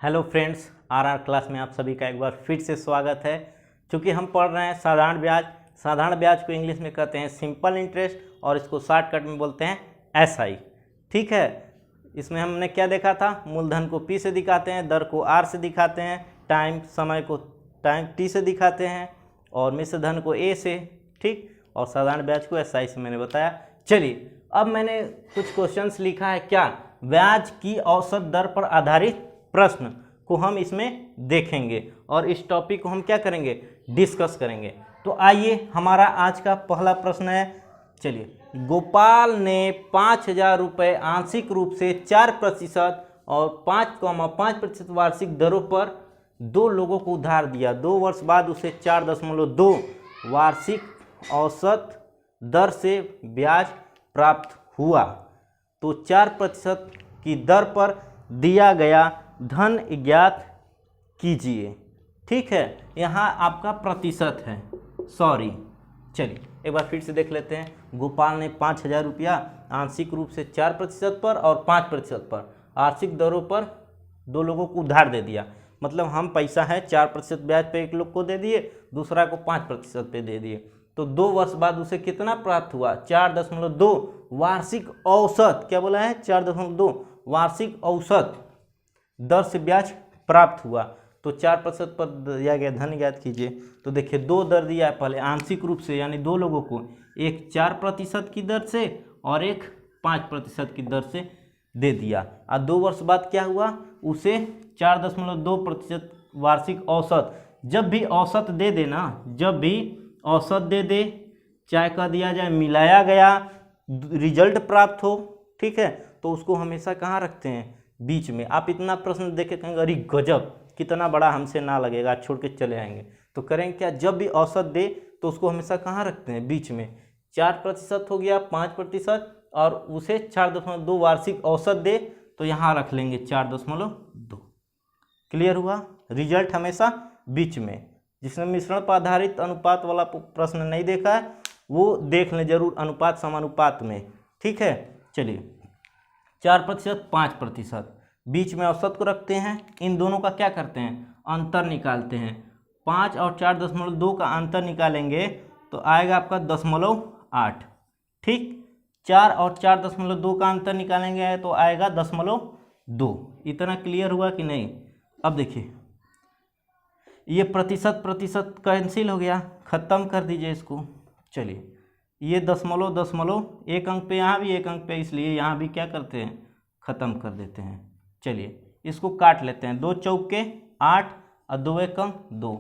Hello friends, RR class में आप सभी का एक बार फिर से स्वागत है। चूँकि हम पढ़ रहे हैं साधारण ब्याज। साधारण ब्याज को इंग्लिश में कहते हैं सिंपल इंटरेस्ट और इसको शॉर्टकट में बोलते हैं एसआई। ठीक है, इसमें हमने क्या देखा था? मूलधन को पी से दिखाते हैं, दर को आर से दिखाते हैं, समय को टी से दिखाते हैं और मिश्र धन को ए से। ठीक, और साधारण ब्याज को एसआई से मैंने बताया। चलिए, अब मैंने कुछ क्वेश्चंस लिखा है। क्या? ब्याज की औसत दर पर आधारित प्रश्न को हम इसमें देखेंगे और इस टॉपिक को हम क्या करेंगे? डिस्कस करेंगे। तो आइए, हमारा आज का पहला प्रश्न है। चलिए, गोपाल ने 5,000 रुपये आंशिक रूप से 4% और 5,5% वार्षिक दरों पर 2 लोगों को उधार दिया। 2 वर्ष बाद उसे 4.2 वार्षिक औसत दर से ब्याज प्राप्त हुआ। तो 4% की दर पर दिया गया धन ज्ञात कीजिए। ठीक है, यहाँ आपका प्रतिशत है, सॉरी। चलिए एक बार फिर से देख लेते हैं। गोपाल ने 5,000 रुपया आंशिक रूप से 4% पर और 5% पर आर्थिक दरों पर 2 लोगों को उधार दे दिया। मतलब हम पैसा है 4% ब्याज पे एक लोग को दे दिए, दूसरा को 5% पे दे दिए। तो 2 वर्ष बाद उसे कितना प्राप्त हुआ? 4.2 वार्षिक औसत। क्या बोला है? 4.2 वार्षिक औसत दर से ब्याज प्राप्त हुआ। तो 4% पर दिया गया धन ज्ञात कीजिए। तो देखिए, 2 दर दिया है पहले आंशिक रूप से, यानी 2 लोगों को, एक 4% की दर से और एक 5% की दर से दे दिया। और 2 वर्ष बाद क्या हुआ? उसे 4.2% वार्षिक औसत। जब भी औसत दे देना, जब भी औसत दे दे, चाहे कह दिया जाए मिलाया गया रिजल्ट प्राप्त हो, ठीक है, तो उसको हमेशा कहाँ रखते हैं? बीच में। आप इतना प्रश्न देख के कहेंगे अरे गजब, कितना बड़ा, हमसे ना लगेगा, छोड़ के चले आएंगे। तो करेंगे क्या? जब भी औसत दे तो उसको हमेशा कहाँ रखते हैं? बीच में। 4% हो गया, 5% और उसे 4.2 वार्षिक औसत दे तो यहाँ रख लेंगे 4.2। क्लियर हुआ? रिजल्ट हमेशा बीच में। जिसने मिश्रण पर आधारित अनुपात वाला प्रश्न नहीं देखा है वो देख लें जरूर, अनुपात समानुपात में। ठीक है, चलिए, 4%, 5%, बीच में औसत को रखते हैं। इन दोनों का क्या करते हैं? अंतर निकालते हैं। 5 और 4.2 का अंतर निकालेंगे तो आएगा आपका 0.8। ठीक, 4 और 4.2 का अंतर निकालेंगे तो आएगा 0.2। इतना क्लियर हुआ कि नहीं? अब देखिए, ये प्रतिशत कैंसिल हो गया, ख़त्म कर दीजिए इसको। चलिए, ये 0.0 एक अंक पे, यहाँ भी एक अंक पे, इसलिए यहाँ भी क्या करते हैं? ख़त्म कर देते हैं। चलिए, इसको काट लेते हैं। 2 चौके 8 और 2 एकम 2।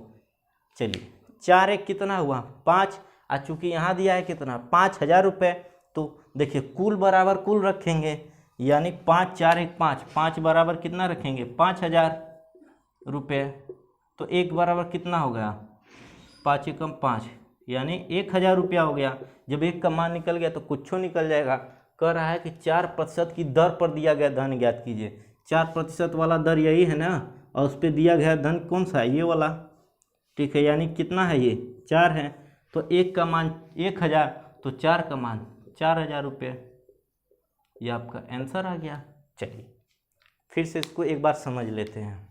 चलिए, 4 एक कितना हुआ? 5। और चूँकि यहाँ दिया है कितना? 5,000 रुपये। तो देखिए, कुल बराबर कुल रखेंगे, यानी 5 4 1 5, 5 बराबर कितना रखेंगे? 5,000 रुपये। तो 1 बराबर कितना हो गया? 5 एकम 5, यानी 1,000 रुपया हो गया। जब 1 का मान निकल गया तो कुछ निकल जाएगा। कह रहा है कि 4% की दर पर दिया गया धन ज्ञात कीजिए। 4% वाला दर यही है ना, और उस पर दिया गया धन कौन सा है? ये वाला। ठीक है, यानी कितना है? ये 4 है। तो 1 का मान 1,000, तो 4 का मान 4,000 रुपये। ये आपका आंसर आ गया। चलिए, फिर से इसको एक बार समझ लेते हैं।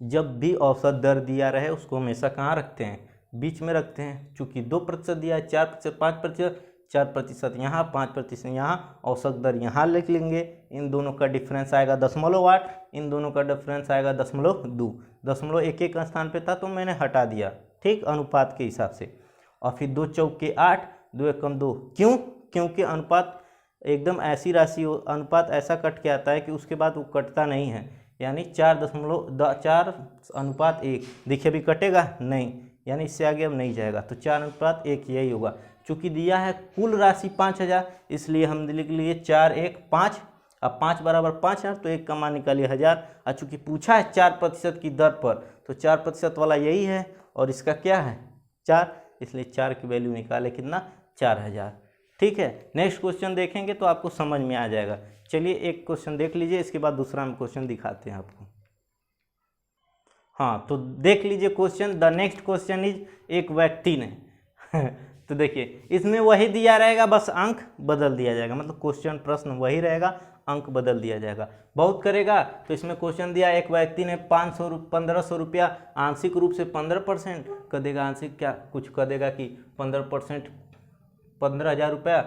जब भी औसत दर दिया रहे उसको हमेशा कहाँ रखते हैं? बीच में रखते हैं। चूँकि 2% दिया है, 4%, 5%, 4% यहाँ, 5% यहाँ, औसत दर यहाँ लिख लेंगे। इन दोनों का डिफरेंस आएगा 0.8, इन दोनों का डिफरेंस आएगा 0.2। 0.1 एक स्थान पे था तो मैंने हटा दिया, ठीक, अनुपात के हिसाब से। और फिर 2 चौके 8, 2 एकम 2। क्यों? क्योंकि अनुपात एकदम ऐसी राशि हो, अनुपात ऐसा कट के आता है कि उसके बाद वो कटता नहीं है, यानी 4:1। देखिए, अभी कटेगा नहीं, यानी इससे आगे अब नहीं जाएगा। तो 4:1 यही होगा। चूँकि दिया है कुल राशि 5,000, इसलिए हम लिख लिए 4 1 5। अब 5 बराबर 5,000, तो 1 का मान निकालिए 1000। और चूँकि पूछा है 4% की दर पर, तो 4% वाला यही है और इसका क्या है? 4, इसलिए 4 की वैल्यू निकाले कितना? 4,000। ठीक है, नेक्स्ट क्वेश्चन देखेंगे तो आपको समझ में आ जाएगा। चलिए, एक क्वेश्चन देख लीजिए, इसके बाद दूसरा हम क्वेश्चन दिखाते हैं आपको। हाँ, तो देख लीजिए question. The next question is, एक व्यक्ति ने तो देखिए, इसमें वही दिया रहेगा, बस अंक बदल दिया जाएगा। मतलब क्वेश्चन प्रश्न वही रहेगा, अंक बदल दिया जाएगा। बहुत करेगा तो इसमें क्वेश्चन दिया एक व्यक्ति ने 1500 रुपया आंशिक रूप से 15% कर देगा, आंशिक क्या कुछ कर देगा कि 15% 15,000 रुपया,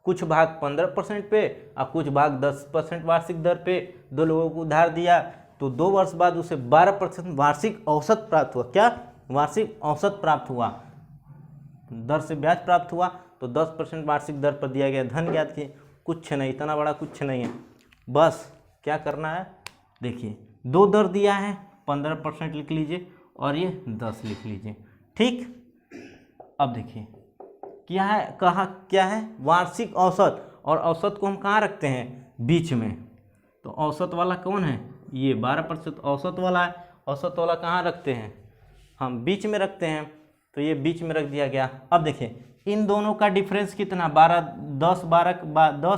कुछ भाग 15% पे और कुछ भाग 10% वार्षिक दर पे दो लोगों को उधार दिया, तो 2 वर्ष बाद उसे 12% वार्षिक औसत प्राप्त हुआ। क्या वार्षिक औसत प्राप्त हुआ, दर से ब्याज प्राप्त हुआ, तो 10% वार्षिक दर पर दिया गया धन ज्ञात कीजिए। कुछ नहीं, इतना बड़ा कुछ नहीं है, बस क्या करना है, देखिए 2 दर दिया है, 15% लिख लीजिए और ये 10 लिख लीजिए। ठीक, अब देखिए क्या है, कहा क्या है वार्षिक औसत, और औसत को हम कहाँ रखते हैं, बीच में। तो औसत वाला कौन है, ये 12% औसत वाला है। औसत वाला कहाँ रखते हैं, हम बीच में रखते हैं, तो ये बीच में रख दिया गया। अब देखिए इन दोनों का डिफरेंस कितना, 10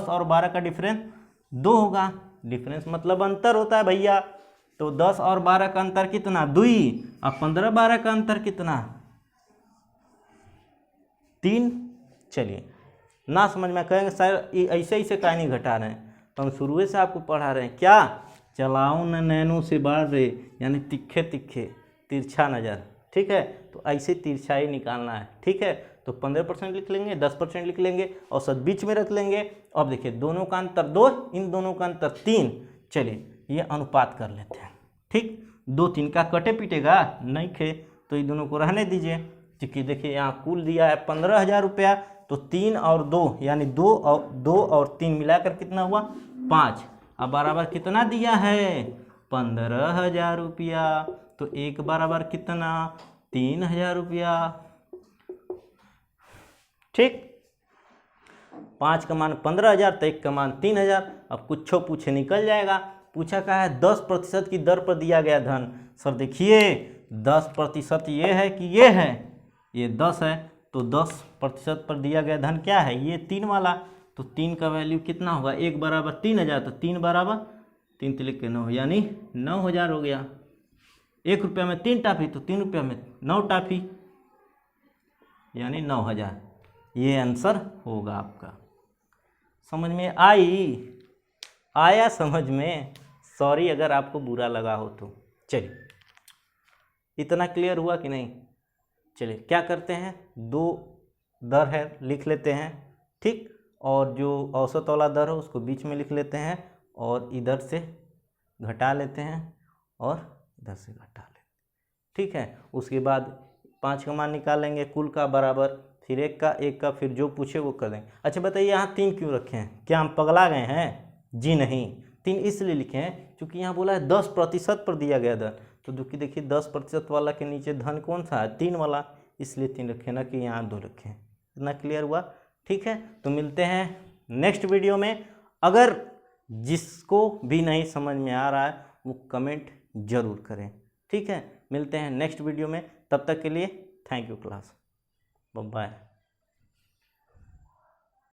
और 12 का डिफरेंस 2 होगा। डिफरेंस मतलब अंतर होता है भैया, तो 10 और 12 का अंतर कितना, 2, और 15-12 का अंतर कितना, 3। चलिए ना समझ में कहेंगे सर ऐसे ऐसे काहे नहीं घटा रहे हैं, तो हम शुरू से आपको पढ़ा रहे हैं क्या, चलाओ न नैनो से बाढ़ रे, यानी तिखे तिखे तिरछा नज़र। ठीक है, तो ऐसे तिरछाई निकालना है। ठीक है, तो 15% लिख लेंगे, 10% लिख लेंगे, औसत बीच में रख लेंगे। अब देखिए दोनों का अंतर 2, इन दोनों का अंतर 3। चलिए ये अनुपात कर लेते हैं। ठीक, 2 3 का कटे पीटेगा नहीं खे, तो ये दोनों को रहने दीजिए। क्योंकि देखिए यहाँ कुल दिया है 15,000 रुपया, तो 3 और 2 यानी 2 और 3 मिलाकर कितना हुआ, 5। अब बराबर कितना दिया है, 15,000 रुपया, तो 1 बराबर कितना, 3,000 रुपया। ठीक, 5 का मान 15,000, तो 1 का मान 3,000। अब कुछ पूछे निकल जाएगा। पूछा क्या है, 10% की दर पर दिया गया धन। सर देखिए 10% ये है कि ये है, ये 10 है, तो 10% पर दिया गया धन क्या है, ये 3 वाला। तो 3 का वैल्यू कितना होगा, 1 बराबर 3,000, तो 3 बराबर 3 लिख के 9, यानी 9,000 हो गया। 1 रुपया में 3 टाफी, तो 3 रुपया में 9 टाफी, यानी 9,000। ये आंसर होगा आपका। समझ में आया समझ में, सॉरी अगर आपको बुरा लगा हो तो। चलिए इतना क्लियर हुआ कि नहीं। चलिए क्या करते हैं, 2 दर है लिख लेते हैं। ठीक, और जो औसत वाला दर है उसको बीच में लिख लेते हैं, और इधर से घटा लेते हैं और इधर से घटा लेते हैं। ठीक है, उसके बाद 5 का मान निकालेंगे कुल का बराबर, फिर 1 का, फिर जो पूछे वो कर देंगे। अच्छा बताइए यहाँ 3 क्यों रखे हैं, क्या हम पगला गए हैं, जी नहीं। 3 इसलिए लिखे हैं क्योंकि यहाँ बोला है 10% पर दिया गया धन, तो देखिए 10% वाला के नीचे धन कौन सा है, 3 वाला, इसलिए 3 रखे, ना कि यहाँ 2 रखे हैं। इतना क्लियर हुआ। ठीक है, तो मिलते हैं नेक्स्ट वीडियो में। अगर जिसको भी नहीं समझ में आ रहा है वो कमेंट जरूर करें। ठीक है, मिलते हैं नेक्स्ट वीडियो में, तब तक के लिए थैंक यू क्लास, बाय।